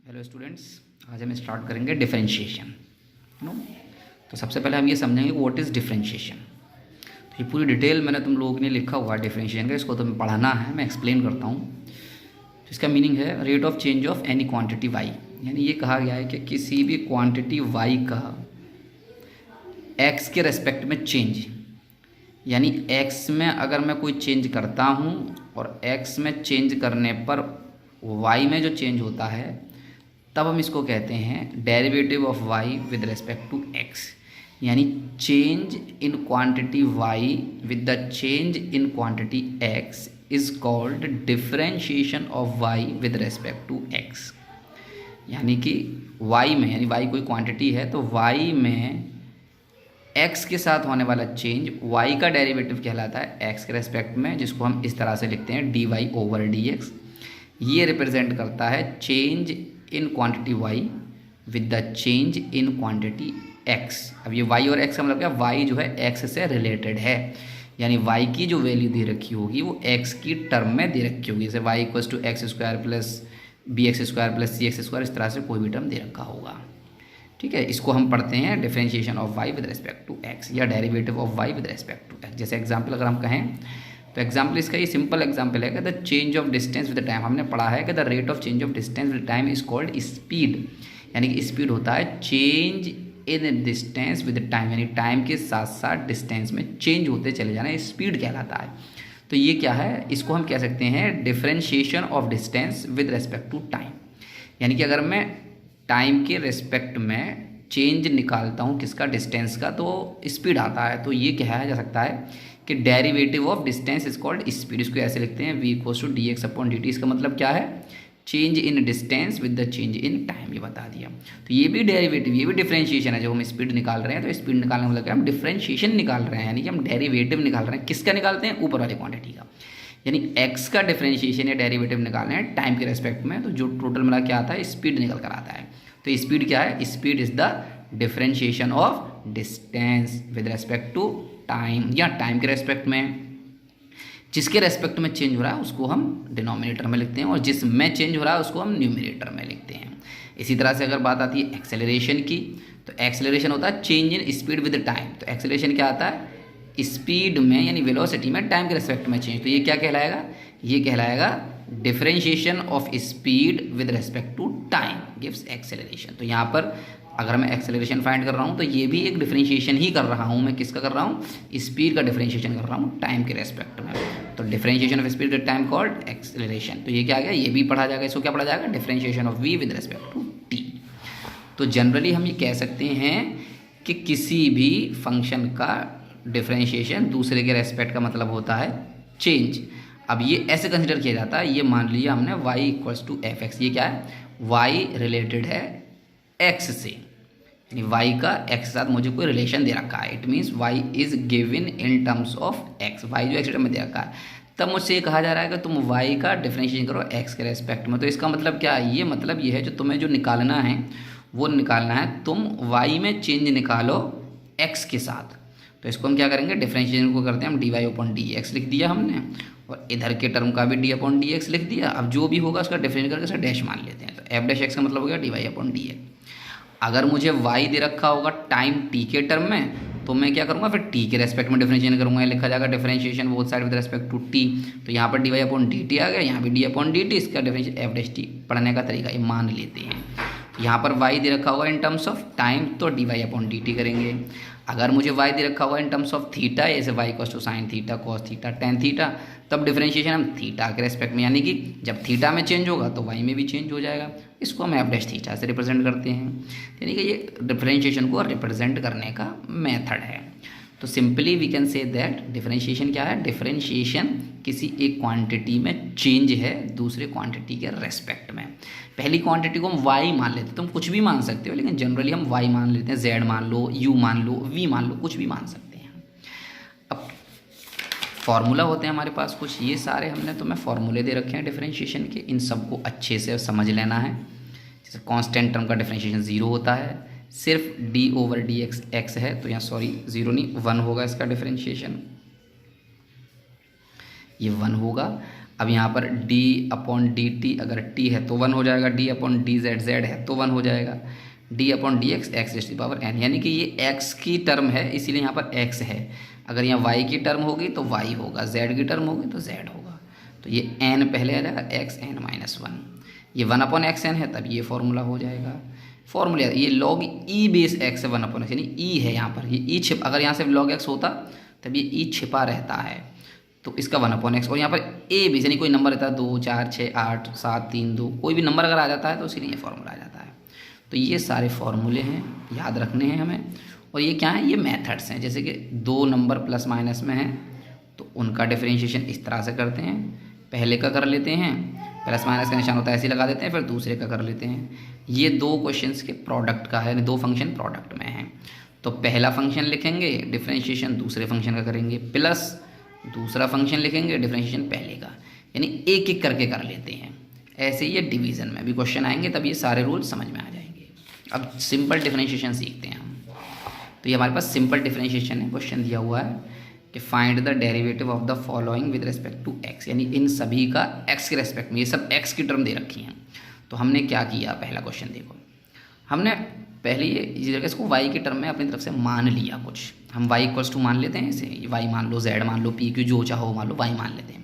Hello students, आज हम start करेंगे डिफरेंशिएशन। नो, तो सबसे पहले हम ये समझेंगे व्हाट इज़ डिफरेंशिएशन। तो ये पूरी डिटेल मैंने तुम लोगों ने लिखा हुआ है डिफरेंशिएशन का, इसको तुम्हें पढ़ाना है, मैं एक्सप्लेन करता हूँ। तो इसका मीनिंग है rate of change of any quantity y, यानी ये कहा गया है कि किसी भी क्वांटिटी वाई का एक्स के रेस्पेक्ट में चेंज, यानी एक्स में अगर मैं कोई चेंज करता हूँ और एक्स में चेंज करने पर वाई में जो चेंज होता है तब हम इसको कहते हैं derivative of Y with respect to x, यानी change in quantity Y with the change in quantity X is called differentiation of Y with respect to x. यानी कि वाई में, यानी वाई कोई क्वांटिटी है तो वाई में एक्स के साथ होने वाला चेंज वाई का डेरिवेटिव कहलाता है एक्स के रेस्पेक्ट में, जिसको हम इस तरह से लिखते हैं d y over d x. ये रिप्रेजेंट करता है change in quantity y with the change in quantity x। अब ये y और x का मतलब क्या, y जो है x से रिलेटेड है, यानी y की जो वैल्यू दे रखी होगी वो x की टर्म में दे रखी होगी। जैसे y equals to x square plus b x square plus c x square, इस तरह से कोई भी टर्म दे रखा होगा। ठीक है, इसको हम पढ़ते हैं differentiation of y with respect to x या derivative of y with respect to x। जैसे एग्जाम्पल अगर हम कहें तो एग्जाम्पल इसका ये सिंपल एग्जाम्पल है कि the change of distance with time. हमने पढ़ा है कि the rate of change of distance with time is called speed, यानी कि स्पीड होता है change in distance with time, यानी टाइम के साथ साथ डिस्टेंस में चेंज होते चले जाना स्पीड कहलाता है। तो ये क्या है, इसको हम कह सकते हैं differentiation of distance with respect to time. यानी कि अगर मैं टाइम के रेस्पेक्ट में चेंज निकालता हूँ किसका, डिस्टेंस का, तो स्पीड आता है। तो ये कहा जा सकता है कि derivative of distance is called speed. इसको ऐसे लिखते हैं v equals to d x upon D T. इसका मतलब क्या है, change in distance with the change in time, ये बता दिया। तो ये भी डेरिवेटिव, ये भी डिफरेंशिएशन है। जब हम स्पीड निकाल रहे हैं तो स्पीड निकालने का मतलब क्या, हम डिफरेंशिएशन निकाल रहे हैं, यानी कि हम डेरिवेटिव निकाल रहे हैं। किसका निकालते हैं, ऊपर वाली क्वांटिटी का, यानी x का डिफरेंशिएशन या डेरिवेटिव निकाल रहे हैं टाइम के रेस्पेक्ट में। तो जो टोटल मिला क्या आता है, स्पीड निकल कर आता है। तो स्पीड क्या है, speed is the differentiation of distance with respect to time, या टाइम के रेस्पेक्ट में जिसके रेस्पेक्ट में चेंज हो रहा है उसको हम डिनोमिनेटर में लिखते हैं, और जिसमें चेंज हो रहा है उसको हम न्यूमरेटर में लिखते हैं। इसी तरह से अगर बात आती है एक्सेलरेशन की, तो एक्सेलरेशन होता है change in speed with time. तो एक्सेलरेशन क्या आता है, स्पीड में यानी वेलोसिटी में टाइम के रेस्पेक्ट में चेंज। तो ये क्या कहलाएगा, ये कहलाएगा differentiation of speed with respect to time gives acceleration. तो यहाँ पर अगर मैं एक्सेलरेशन फाइंड कर रहा हूँ तो ये भी एक डिफरेंशिएशन ही कर रहा हूँ। मैं किसका कर रहा हूँ, स्पीड का डिफरेंशिएशन कर रहा हूँ टाइम के रेस्पेक्ट में। तो differentiation of speed with time called acceleration. तो ये क्या आ गया, ये भी पढ़ा जाएगा। इसको क्या पढ़ा जाएगा, differentiation of v with respect to t। तो जनरली हम ये कह सकते हैं कि किसी भी फंक्शन का डिफरेंशिएशन दूसरे के रेस्पेक्ट का मतलब होता है चेंज। अब ये ऐसे कंसिडर किया जाता है, ये मान लिया हमने y equals to f x. ये क्या है, y रिलेटेड है x से, यानी y का x के साथ मुझे कोई रिलेशन दे रखा है। It means y is given in terms of x, y जो x टर्म में दे रखा है, तब मुझसे ये कहा जा रहा है कि तुम y का डिफरेंशिएशन करो x के रेस्पेक्ट में। तो इसका मतलब क्या है, ये मतलब ये है जो तुम्हें जो निकालना है वो निकालना है, तुम y में चेंज निकालो x के साथ। तो इसको हम क्या करेंगे, डिफरेंशिएशन को करते हैं हम d Y upon d x लिख दिया हमने, और इधर के टर्म का भी डी अपॉन डी एक्स लिख दिया। अब जो भी होगा उसका डिफरेंशिएशन करके उसका डैश मान लेते हैं। तो एफ डैश एक्स का मतलब हो गया d Y upon d x. अगर मुझे y दे रखा होगा टाइम t के टर्म में, तो मैं क्या करूँगा, फिर t के रेस्पेक्ट में डिफरेंशिएशन करूँगा। लिखा जाएगा differentiation both side with respect to t। तो यहाँ पर D Y upon D T आ गया, यहाँ भी डी अपॉन डी टी। इसका डिफरेंशिएशन एफ डैश टी पढ़ने का तरीका ये मान लेते हैं। यहाँ पर y दे रखा होगा इन टर्म्स ऑफ टाइम, तो d Y upon D t करेंगे। अगर मुझे y दे रखा हुआ इन टर्म्स ऑफ थीटा, जैसे y equals to sine theta cos theta tan theta, तब डिफरेंशिएशन हम थीटा के रेस्पेक्ट में, यानी कि जब थीटा में चेंज होगा तो y में भी चेंज हो जाएगा। इसको हम एफ डैश थीटा से रिप्रेजेंट करते हैं, यानी कि ये डिफरेंशिएशन को रिप्रेजेंट करने का मेथड है। तो simply we can say that differentiation क्या है, डिफरेंशिएशन किसी एक क्वांटिटी में चेंज है दूसरे क्वांटिटी के रेस्पेक्ट में। पहली क्वांटिटी को हम y मान लेते हैं, तुम कुछ भी मान सकते हो, लेकिन जनरली हम y मान लेते हैं। z मान लो, u मान लो, v मान लो, कुछ भी मान सकते हैं। अब फॉर्मूला होते हैं हमारे पास कुछ, ये सारे हमने तुम्हें फॉर्मूले दे रखे हैं डिफरेंशिएशन के, इन सबको अच्छे से समझ लेना है। जैसे कांस्टेंट टर्म का डिफरेंशिएशन 0 होता है, सिर्फ d over d x x है, तो यहाँ सॉरी 0 नहीं 1 होगा इसका डिफरेंशिएशन, ये 1 होगा। अब यहाँ पर डी अपॉन डी टी, अगर टी है तो 1 हो जाएगा, d upon d z z है तो 1 हो जाएगा, d upon d x x raise to the power n, यानी कि ये एक्स की टर्म है इसीलिए यहाँ पर एक्स है। अगर यहाँ वाई की टर्म होगी तो वाई होगा, जेड की टर्म होगी तो जेड होगा। तो ये एन पहले आ जाएगा, एक्स एन माइनस 1, ये 1 अपॉन एक्स एन है, तब ये फॉर्मूला हो जाएगा। फॉर्मूला ये log ई बेस एक्स है 1 अपॉन एक्स, यानी ई है यहाँ पर, ये ई छिप, अगर यहाँ से log एक्स होता तब ये ई छिपा रहता है, तो इसका 1 अपॉन एक्स, और यहाँ पर ए बेस यानी कोई नंबर रहता है 2 4 6 8 7 3 2, कोई भी नंबर अगर आ जाता है तो इसीलिए ये फॉर्मूला आ जाता है। तो ये सारे फॉर्मूले हैं, याद रखने हैं हमें। और ये क्या है, ये मेथड्स हैं, जैसे कि 2 नंबर प्लस माइनस में हैं तो उनका डिफरेंशिएशन इस तरह से करते हैं, पहले का कर लेते हैं, प्लस माइनस का निशान होता है ऐसे लगा देते हैं, फिर दूसरे का कर लेते हैं। ये 2 क्वेश्चंस के प्रोडक्ट का है, यानी 2 फंक्शन प्रोडक्ट में हैं। तो पहला फंक्शन लिखेंगे, डिफरेंशिएशन दूसरे फंक्शन का करेंगे, प्लस दूसरा फंक्शन लिखेंगे, डिफरेंशिएशन पहले का, यानी एक एक करके कर लेते हैं। ऐसे ही ये डिवीज़न में भी क्वेश्चन आएंगे, तब ये सारे रूल समझ में आ जाएंगे। अब सिंपल डिफरेंशिएशन सीखते हैं हम। तो ये हमारे पास सिंपल डिफरेंशिएशन है, क्वेश्चन दिया हुआ है कि find the derivative of the following with respect to x, यानी इन सभी का एक्स के रेस्पेक्ट में, ये सब एक्स की टर्म दे रखी हैं। तो हमने क्या किया, पहला क्वेश्चन देखो, हमने पहले ये इसको वाई की टर्म में अपनी तरफ से मान लिया कुछ, हम वाई इक्वल्स टू मान लेते हैं इसे, वाई मान लो, जेड मान लो, पी क्यू जो चाहो मान लो, वाई मान लेते हैं।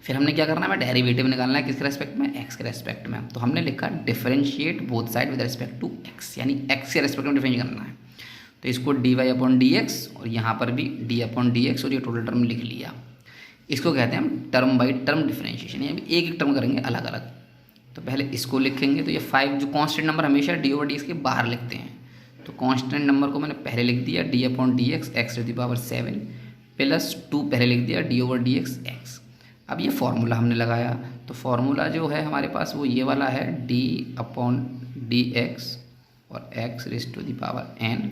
फिर हमने क्या करना है, डेरिवेटिव निकालना है किसके रेस्पेक्ट में, एक्स के रेस्पेक्ट में। तो हमने लिखा differentiate both side with respect to x, यानी एक्स के रेस्पेक्ट में डिफरेंशिएट करना है। तो इसको d Y upon d x, और यहाँ पर भी डी अपॉन डी एक्स, और ये टोटल टर्म लिख लिया। इसको कहते हैं हम टर्म बाई टर्म डिफरेंशिएशन, यानी एक एक टर्म करेंगे अलग अलग। तो पहले इसको लिखेंगे, तो ये 5 जो कांस्टेंट नंबर हमेशा डी ओवर डी एक्स के बाहर लिखते हैं, तो कांस्टेंट नंबर को मैंने पहले लिख दिया d upon d x x to the power 7 plus 2 पहले लिख दिया d over d x x. अब ये फार्मूला हमने लगाया, तो फार्मूला जो है हमारे पास वो ये वाला है, डी अपॉन डी एक्स और x raise to the power n,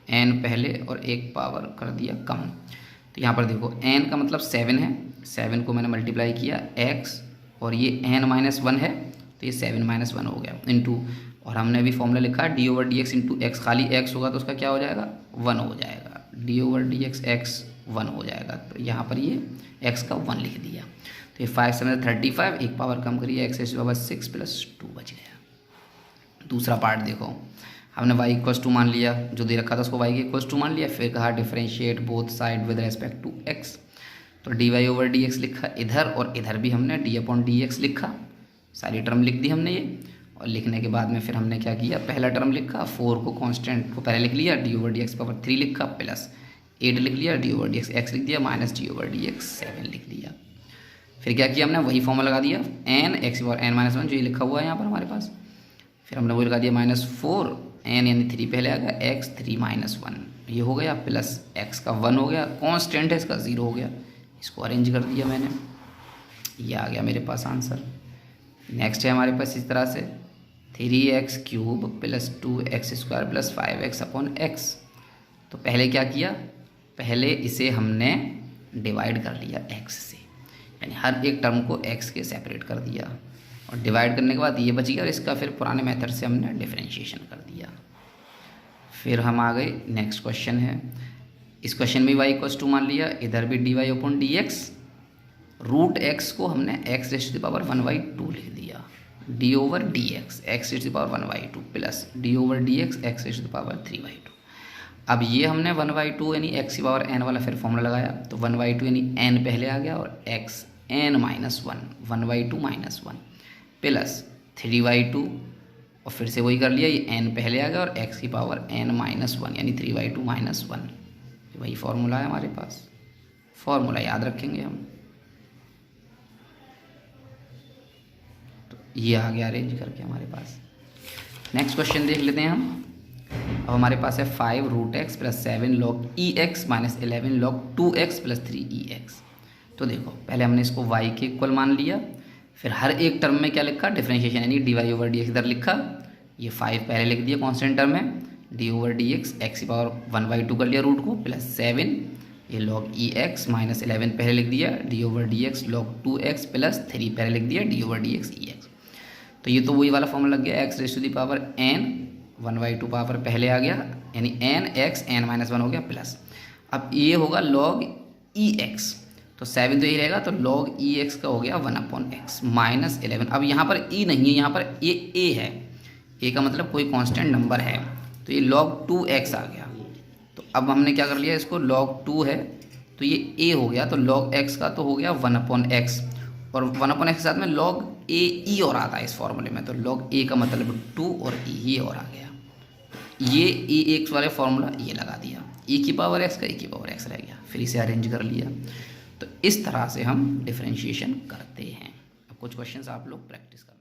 n पहले और एक पावर कर दिया कम। तो यहाँ पर देखो एन का मतलब 7 है, 7 को मैंने मल्टीप्लाई किया एक्स, और ये एन माइनस 1 है तो ये 7 माइनस 1 हो गया इंटू, और हमने अभी फॉर्मूला लिखा D over d x into x, खाली एक्स होगा तो उसका क्या हो जाएगा 1 हो जाएगा, D over d x x 1 हो जाएगा। तो यहाँ पर ये एक्स का 1 लिख दिया। तो ये 5 7 35, एक पावर कम करिए x raise to power 6 plus 2 बच गया। दूसरा पार्ट देखो, हमने y इक्वल्स टू मान लिया, जो दे रखा था उसको y के इक्वल्स टू मान लिया, फिर कहा differentiate both side with respect to x। तो d y over d x लिखा इधर, और इधर भी हमने डी अपॉन डी एक्स लिखा, सारी टर्म लिख दी हमने ये। और लिखने के बाद में फिर हमने क्या किया, पहला टर्म लिखा, 4 को कांस्टेंट को पहले लिख लिया, D over d x power 3 लिखा, प्लस 8 लिख लिया, D over d x x लिख दिया, minus D over d x 7 लिख दिया। फिर क्या किया हमने, वही फॉर्मूला लगा दिया, n x power n minus 1 जो ये लिखा हुआ है यहाँ पर हमारे पास। फिर हमने वही लगा दिया -4 एन यानी 3 पहले आ गया, एक्स 3 माइनस 1 ये हो गया, प्लस एक्स का 1 हो गया, कांस्टेंट है इसका 0 हो गया, इसको अरेंज कर दिया मैंने, ये आ गया मेरे पास आंसर। नेक्स्ट है हमारे पास इस तरह से 3x cube plus 2x square plus 5x upon x. तो पहले क्या किया, पहले इसे हमने डिवाइड कर लिया x से, यानी हर एक टर्म को x के सेपरेट कर दिया, और डिवाइड करने के बाद ये बच गया, और इसका फिर पुराने मेथड से हमने डिफरेंशिएशन कर दिया। फिर हम आ गए नेक्स्ट क्वेश्चन है, इस क्वेश्चन में y इक्वल्स टू मान लिया, इधर भी d Y upon d x, root x को हमने x raise to the power 1/2 लिख दिया, d over d x x raise to the power 1/2 plus d over d x x raise to the power 3/2। अब ये हमने 1/2 यानी x की power n वाला फिर फॉर्मूला लगाया, तो 1/2 यानी n पहले आ गया, और x n minus 1/2 minus 1 plus 3/2, और फिर से वही कर लिया, ये n पहले आ गया, और x की पावर n माइनस 1 यानी 3/2 माइनस 1, वही फॉर्मूला है हमारे पास। फॉर्मूला याद रखेंगे हम, तो ये आ गया अरेंज करके हमारे पास। नेक्स्ट क्वेश्चन देख लेते हैं हम। अब हमारे पास है 5 root X plus 7 log E X minus 11 log 2x plus 3e(x)। तो देखो पहले हमने इसको y के इक्वल मान लिया, फिर हर एक टर्म में क्या लिखा, डिफरेंशिएशन यानी d y over d x इधर लिखा, ये 5 पहले लिख दिया कांस्टेंट टर्म है, d over d x x की पावर 1/2 कर लिया रूट को, प्लस 7 ये लॉग ई एक्स माइनस 11 पहले लिख दिया, d over d x log 2x plus 3 पहले लिख दिया, d over d x e x. तो ये तो वही वाला फॉर्मूला लग गया, x raise to the power n 1/2 power पहले आ गया, यानी n x n माइनस 1 हो गया, प्लस अब ये होगा log ई एक्स, तो 7 तो यही रहेगा, तो log ई एक्स का हो गया 1/x माइनस 11। अब यहाँ पर ई नहीं है, यहाँ पर ये ए है, ए का मतलब कोई कांस्टेंट नंबर है, तो ये log 2x आ गया। तो अब हमने क्या कर लिया, इसको log 2 है तो ये a हो गया, तो log x का तो हो गया 1/x, और 1/x के साथ में log a e और आता है इस फॉर्मूले में, तो log a का मतलब 2 और e ये और आ गया। ये e x वाले फॉर्मूला ये लगा दिया, e की पावर x का e की पावर x रह गया, फिर इसे अरेंज कर लिया। तो इस तरह से हम डिफरेंशिएशन करते हैं। अब कुछ क्वेश्चंस आप लोग प्रैक्टिस कर